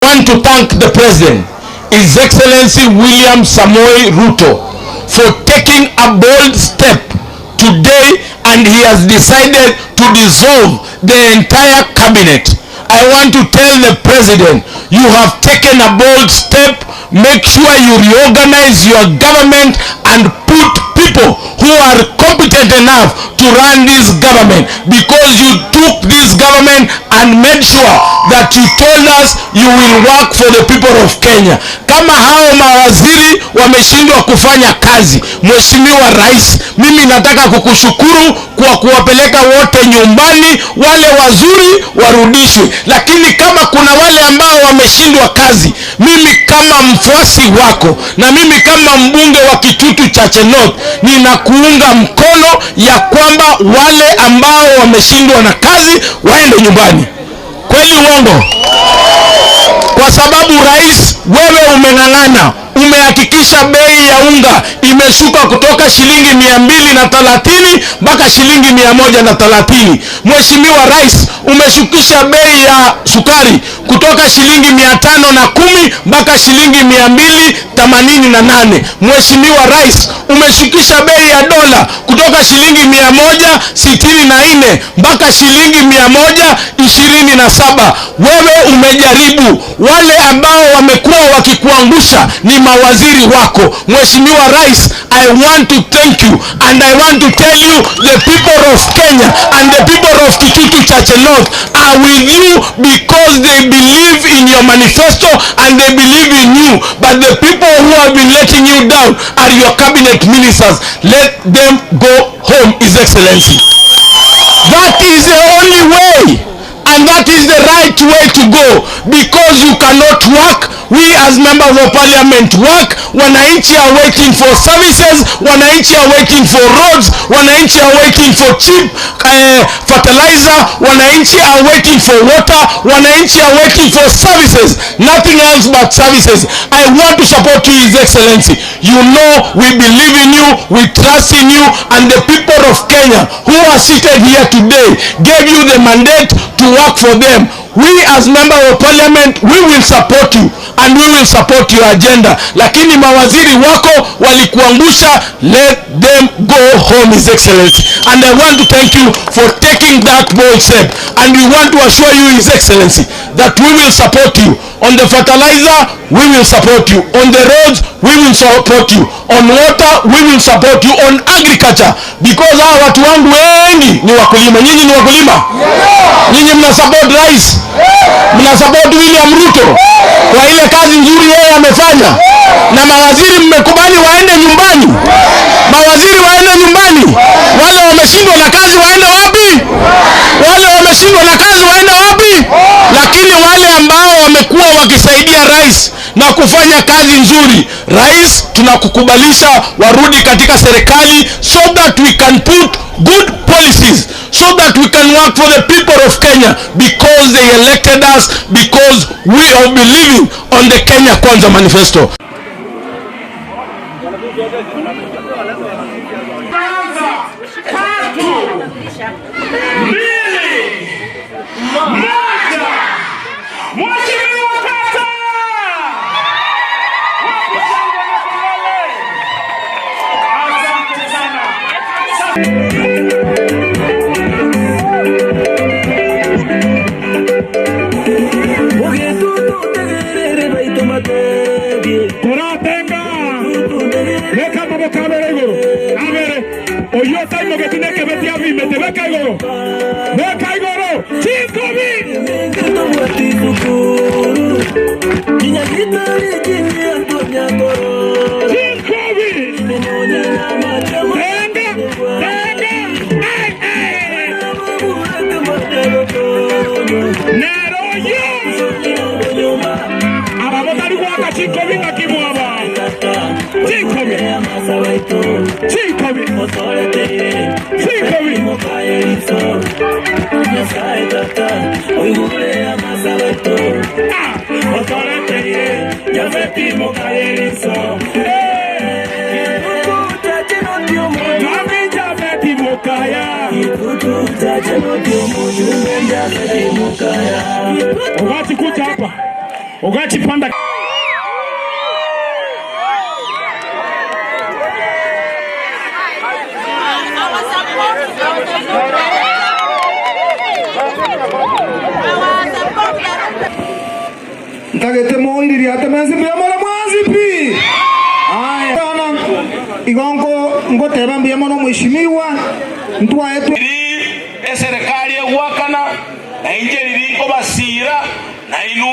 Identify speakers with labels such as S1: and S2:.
S1: I want to thank the President, His Excellency William Samoei Ruto, for taking a bold step today, and he has decided to dissolve the entire cabinet. I want to tell the President, you have taken a bold step. Make sure you reorganize your government and put people who are competent enough to run this government, because you took this government and made sure that you told us you will work for the people of Kenya. Kama hao mawaziri wameshindwa kufanya kazi, Mheshimiwa Rais, mimi nataka kukushukuru kwa kuwapeleka wote nyumbani. Wale wazuri warudishwe, lakini kama kuna wale ambao wameshindwa kazi, mimi kama mfuasi wako na mimi kama mbunge wa Kitutu Chache North, ninakuunga mkono ya kwamba wale ambao wameshindwa na kazi waende nyumbani. Kweli uongo? Kwa sababu Rais, wewe umeng'ang'ana, umehakikisha bei ya unga imeshuka kutoka shilingi 230 mpaka shilingi 130. Mheshimiwa Rais, umeshukisha bei ya sukari kutoka shilingi 510 mpaka shilingi 288. Mheshimiwa Rais, umeshukisha bei ya dola kutoka shilingi 164 mpaka shilingi 127. Wewe umejaribu. Wale ambao wamekuwa wakikuangusha ni mawaziri wako. Mheshimiwa Rais, I want to thank you, and I want to tell you, the people of Kenya and the people of Kitutu Chache North are with you because they believe in your manifesto and they believe in you. But the people who have been letting you down are your cabinet ministers. Let them go home, His Excellency. That is the only way, and that is the right way to go, because you cannot work. We as members of parliament work. Wananchi are waiting for services, wananchi are waiting for roads, wananchi are waiting for cheap fertilizer, wananchi are waiting for water, wananchi are waiting for services, nothing else but services. I want to support you, His Excellency. You know we believe in you, we trust in you, and the people of Kenya who are seated here today gave you the mandate to work for them. We as members of parliament, we will support you and we will support your agenda. Lakini mawaziri wako walikuangusha, let them go home, His Excellency. And I want to thank you for taking that bold step. And we want to assure you, His Excellency, that we will support you. On the fertilizer, we will support you. On the roads, we will support you. On water, we will support you. On agriculture, because hawa watu wangu wengi ni wakulima. Nyinyi ni wakulima? Nyinyi mna support Rais, mna support William Ruto kwa ile kazi nzuri yeye amefanya, na mawaziri mmekubali waende nyumbani. Mawaziri waende nyumbani. Wale wameshindwa na kazi waende wapi? Wale wameshindwa na kazi waende wapi? Lakini wale ambao wamekuwa wakisaidia Rais na kufanya kazi nzuri, Rais, tunakukubalisha warudi katika serikali, so that we can put good policies, so that we can work for the people of Kenya, because they elected us, because we are believing on the Kenya Kwanza manifesto.
S2: Wakati kucha hapa Ugati panda
S3: Ntagete moiri ya temenzi mbia mwana mwazipi. Aya sana igongo ngoteba mbia mwana mheshimiwa ntwa yetu
S1: serikali ya wakana na injeri liko basira na inu